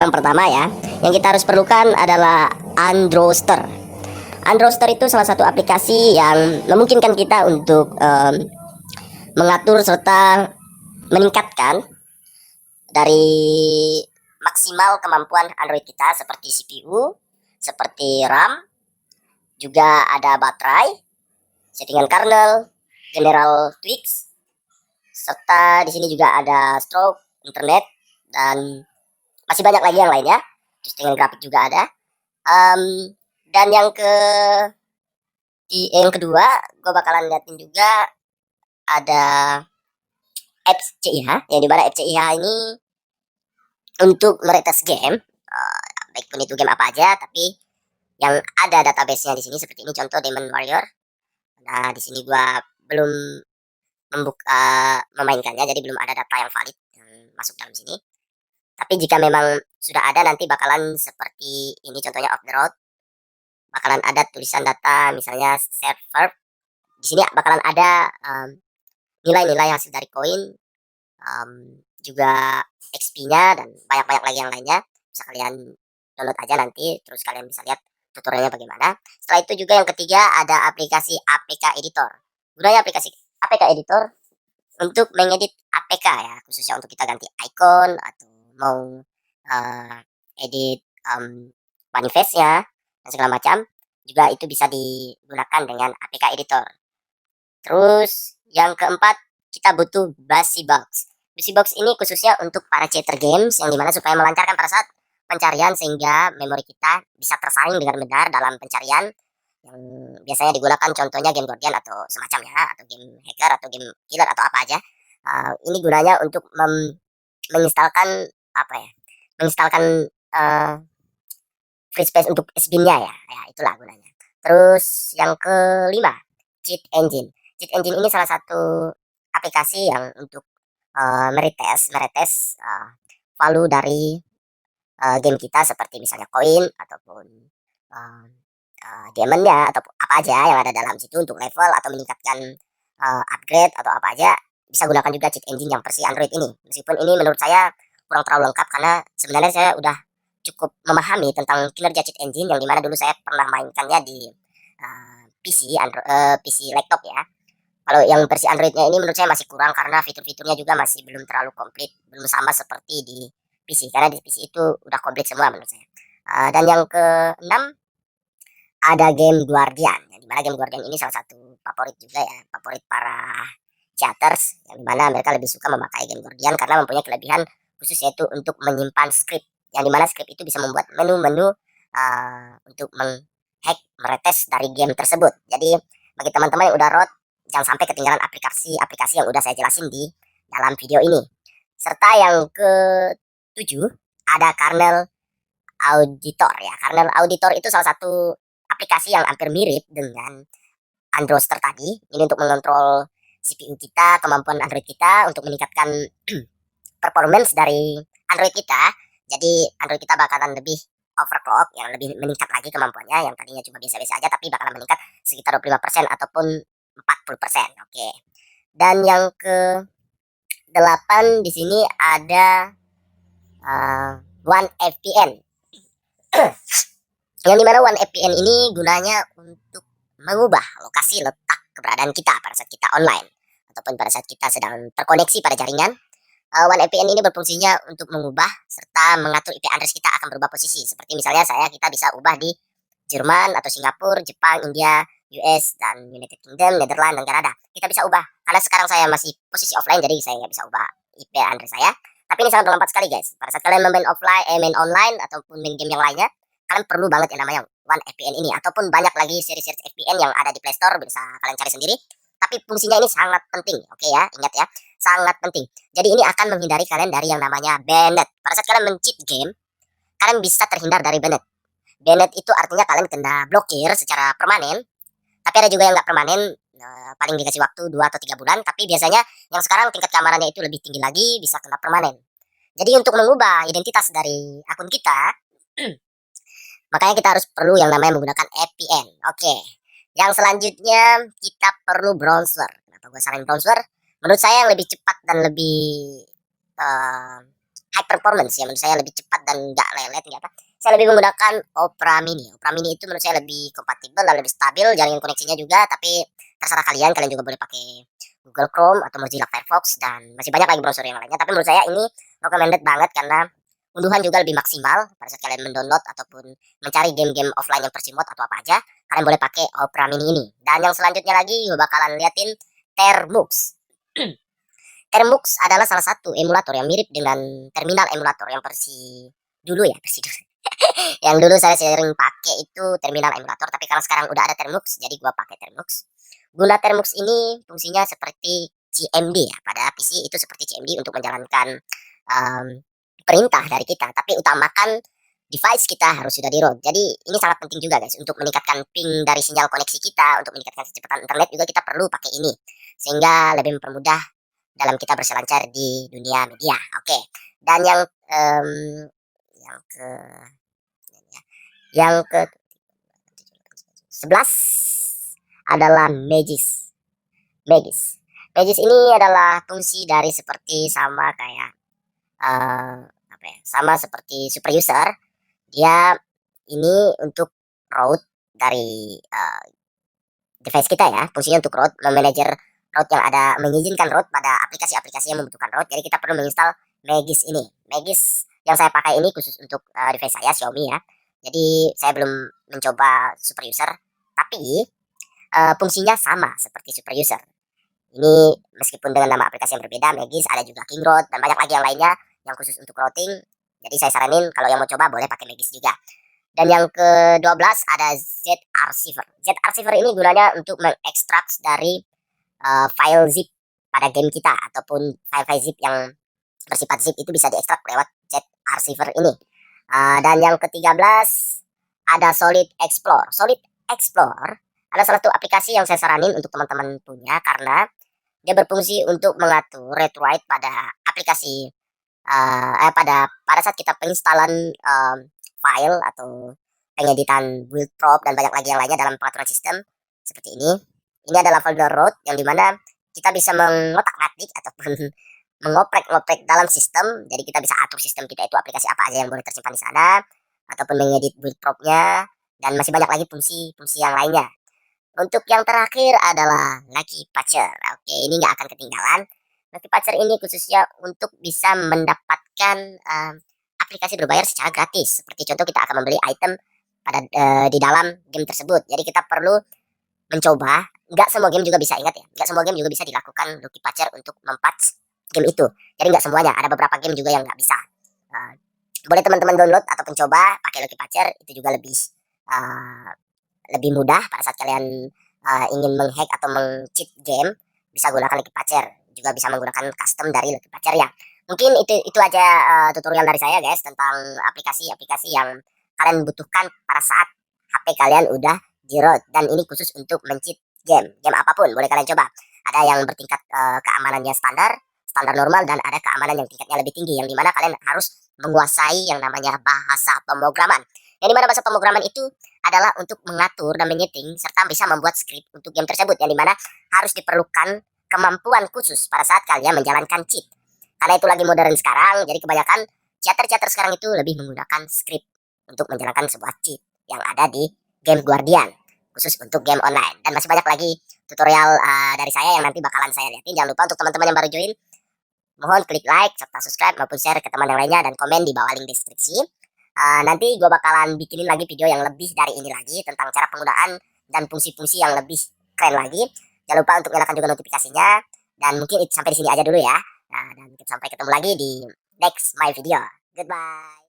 Yang pertama ya, yang kita harus perlukan adalah Androster. Androster itu salah satu aplikasi yang memungkinkan kita untuk mengatur serta meningkatkan dari maksimal kemampuan Android kita seperti CPU, seperti RAM, juga ada baterai, settingan kernel, general tweaks, serta di sini juga ada stroke, internet, dan masih banyak lagi yang lainnya. Terus dengan grafik juga ada. Dan yang kedua, gue bakalan liatin juga ada apps CIH, yang dimana apps CIH ini untuk meretes game, baik pun itu game apa aja, tapi yang ada database-nya di sini seperti ini contoh Demon Warrior. Nah, di sini gue belum memainkannya, jadi belum ada data yang valid yang masuk dalam sini. Tapi jika memang sudah ada, nanti bakalan seperti ini contohnya off the road, bakalan ada tulisan data misalnya server. Di sini bakalan ada nilai-nilai hasil dari koin, juga XP-nya, dan banyak-banyak lagi yang lainnya. Bisa kalian download aja nanti, terus kalian bisa lihat tutorialnya bagaimana. Setelah itu juga yang ketiga ada aplikasi APK Editor. Gunanya aplikasi APK Editor untuk mengedit APK ya, khususnya untuk kita ganti icon atau mau edit manifestnya dan segala macam, juga itu bisa digunakan dengan APK Editor. Terus yang keempat, kita butuh Busybox. Busybox ini khususnya untuk para cheater games, yang dimana supaya melancarkan pada saat pencarian sehingga memori kita bisa tersaring dengan benar dalam pencarian, yang biasanya digunakan contohnya game Guardian atau semacamnya, atau game hacker atau game killer atau apa aja. Ini gunanya untuk menginstalkan apa ya? Menginstalkan free space untuk SBIN-nya ya. Ya, itulah gunanya. Terus yang kelima, Cheat Engine. Cheat Engine ini salah satu aplikasi yang untuk meretes value dari game kita, seperti misalnya koin ataupun diamondnya atau apa aja yang ada dalam situ untuk level atau meningkatkan upgrade atau apa aja. Bisa gunakan juga cheat engine yang versi Android ini. Meskipun ini menurut saya kurang terlalu lengkap, karena sebenarnya saya udah cukup memahami tentang kinerja cheat engine, yang dimana dulu saya pernah mainkannya di PC laptop ya. Kalau yang versi Androidnya ini menurut saya masih kurang, karena fitur-fiturnya juga masih belum terlalu komplit, belum sama seperti di PC, karena di PC itu udah komplit semua menurut saya. Dan yang keenam ada game Guardian, yang dimana game Guardian ini salah satu favorit juga ya, favorit para cheaters, yang dimana mereka lebih suka memakai game Guardian karena mempunyai kelebihan khusus, yaitu untuk menyimpan script, yang dimana script itu bisa membuat menu-menu untuk menghack, meretes dari game tersebut. Jadi bagi teman-teman yang udah root, jangan sampai ketinggalan aplikasi-aplikasi yang udah saya jelasin di dalam video ini. Serta yang ketujuh ada Kernel Auditor ya. Kernel Auditor itu salah satu aplikasi yang hampir mirip dengan Androster tadi. Ini untuk mengontrol CPU kita, kemampuan Android kita untuk meningkatkan performance dari Android kita. Jadi Android kita bakalan lebih overclock, yang lebih meningkat lagi kemampuannya, yang tadinya cuma biasa-biasa aja tapi bakalan meningkat sekitar 25% ataupun 40%. Oke. Dan yang ke 8 di sini ada One VPN. Yang dimana One VPN ini gunanya untuk mengubah lokasi letak keberadaan kita pada saat kita online ataupun pada saat kita sedang terkoneksi pada jaringan. One VPN ini berfungsinya untuk mengubah serta mengatur IP address kita akan berubah posisi. Seperti misalnya kita bisa ubah di Jerman atau Singapura, Jepang, India, US, dan United Kingdom, Netherlands, dan Kanada. Kita bisa ubah. Karena sekarang saya masih posisi offline, jadi saya nggak bisa ubah IP address saya. Tapi ini sangat bermanfaat sekali guys. Pada saat kalian main offline, main online, ataupun main game yang lainnya, kalian perlu banget yang namanya One VPN ini. Ataupun banyak lagi seri-seri VPN yang ada di Play Store, bisa kalian cari sendiri. Tapi fungsinya ini sangat penting, oke ya, ingat ya, sangat penting. Jadi ini akan menghindari kalian dari yang namanya banned. Pada saat kalian men-cheat game, kalian bisa terhindar dari banned. Banned itu artinya kalian kena blokir secara permanen. Tapi ada juga yang nggak permanen, paling dikasih waktu 2 atau 3 bulan. Tapi biasanya yang sekarang tingkat keamarannya itu lebih tinggi lagi, bisa kena permanen. Jadi untuk mengubah identitas dari akun kita, makanya kita harus perlu yang namanya menggunakan VPN. Oke. Yang selanjutnya kita perlu browser. Kenapa gue saranin browser? Menurut saya yang lebih cepat dan lebih high performance ya, menurut saya lebih cepat dan nggak lelet, nggak apa. Saya lebih menggunakan Opera Mini. Opera Mini itu menurut saya lebih kompatibel dan lebih stabil jaringan koneksinya juga, tapi terserah kalian, kalian juga boleh pakai Google Chrome atau Mozilla Firefox dan masih banyak lagi browser yang lainnya. Tapi menurut saya ini recommended banget karena unduhan juga lebih maksimal pada saat kalian mendownload ataupun mencari game-game offline yang versi mod atau apa aja, kalian boleh pakai Opera Mini ini. Dan yang selanjutnya lagi gue bakalan liatin Termux. Termux adalah salah satu emulator yang mirip dengan terminal emulator yang versi dulu ya, versi dulu. Yang dulu saya sering pakai itu terminal emulator, tapi kalau sekarang udah ada Termux, jadi gua pakai Termux. Guna Termux ini fungsinya seperti CMD ya, pada PC itu seperti CMD untuk menjalankan um, perintah dari kita, tapi utamakan device kita harus sudah di-root. Jadi ini sangat penting juga guys untuk meningkatkan ping dari sinyal koneksi kita, untuk meningkatkan kecepatan internet juga kita perlu pakai ini. Sehingga lebih mempermudah dalam kita berselancar di dunia media. Oke. Dan yang ke yang ke 11 adalah Magis. Magis. Magis ini adalah fungsi dari seperti sama kayak apa ya? Sama seperti super user. Dia ini untuk root dari device kita ya. Fungsinya untuk root, memanajer root yang ada, mengizinkan root pada aplikasi-aplikasi yang membutuhkan root. Jadi kita perlu menginstal Magis ini. Magis yang saya pakai ini khusus untuk device saya Xiaomi ya. Jadi saya belum mencoba super user, tapi fungsinya sama seperti super user. Ini meskipun dengan nama aplikasi yang berbeda, Magis, ada juga Kingroad dan banyak lagi yang lainnya yang khusus untuk routing. Jadi saya saranin kalau yang mau coba boleh pakai Magis juga. Dan yang ke-12 ada Z-Archiver. Z-Archiver ini gunanya untuk mengekstrak dari file zip pada game kita ataupun file-file zip yang bersifat zip itu bisa diekstrak lewat Z-Archiver ini. Dan yang ke-13 ada Solid Explore. Solid Explore adalah salah satu aplikasi yang saya saranin untuk teman-teman punya karena dia berfungsi untuk mengatur read write pada aplikasi pada saat kita penginstalan file atau pengeditan build prop dan banyak lagi yang lainnya dalam pengaturan sistem seperti ini. Ini adalah folder root yang dimana kita bisa mengotak-atik ataupun mengoprek-ngoprek dalam sistem. Jadi kita bisa atur sistem kita itu aplikasi apa aja yang boleh tersimpan di sana ataupun mengedit build propnya dan masih banyak lagi fungsi-fungsi yang lainnya. Untuk yang terakhir adalah Lucky Patcher. Oke, ini nggak akan ketinggalan. Lucky Patcher ini khususnya untuk bisa mendapatkan aplikasi berbayar secara gratis. Seperti contoh kita akan membeli item pada di dalam game tersebut. Jadi kita perlu mencoba. Nggak semua game juga bisa, ingat ya. Nggak semua game juga bisa dilakukan Lucky Patcher untuk mempatch game itu. Jadi nggak semuanya. Ada beberapa game juga yang nggak bisa. Boleh teman-teman download atau mencoba pakai Lucky Patcher. Itu juga lebih mudah pada saat kalian ingin menghack atau meng-cheat game, bisa gunakan Lucky Patcher. Juga bisa menggunakan custom dari Lucky Patcher ya. Mungkin itu aja tutorial dari saya guys tentang aplikasi-aplikasi yang kalian butuhkan pada saat HP kalian udah di-root, dan ini khusus untuk men-cheat game apapun boleh kalian coba. Ada yang bertingkat keamanannya standar normal, dan ada keamanan yang tingkatnya lebih tinggi yang dimana kalian harus menguasai yang namanya bahasa pemrograman. Yang dimana bahasa pemrograman itu adalah untuk mengatur dan menyeting serta bisa membuat script untuk game tersebut, yang dimana harus diperlukan kemampuan khusus pada saat kalian menjalankan cheat. Karena itu lagi modern sekarang, jadi kebanyakan chatter sekarang itu lebih menggunakan script untuk menjalankan sebuah cheat yang ada di game Guardian, khusus untuk game online. Dan masih banyak lagi tutorial dari saya yang nanti bakalan saya liatin. Jangan lupa untuk teman-teman yang baru join, mohon klik like serta subscribe maupun share ke teman yang lainnya dan komen di bawah link deskripsi. Nanti gue bakalan bikinin lagi video yang lebih dari ini lagi tentang cara penggunaan dan fungsi-fungsi yang lebih keren lagi. Jangan lupa untuk nyalakan juga notifikasinya. Dan mungkin sampai di sini aja dulu ya. Dan sampai ketemu lagi di next my video. Goodbye.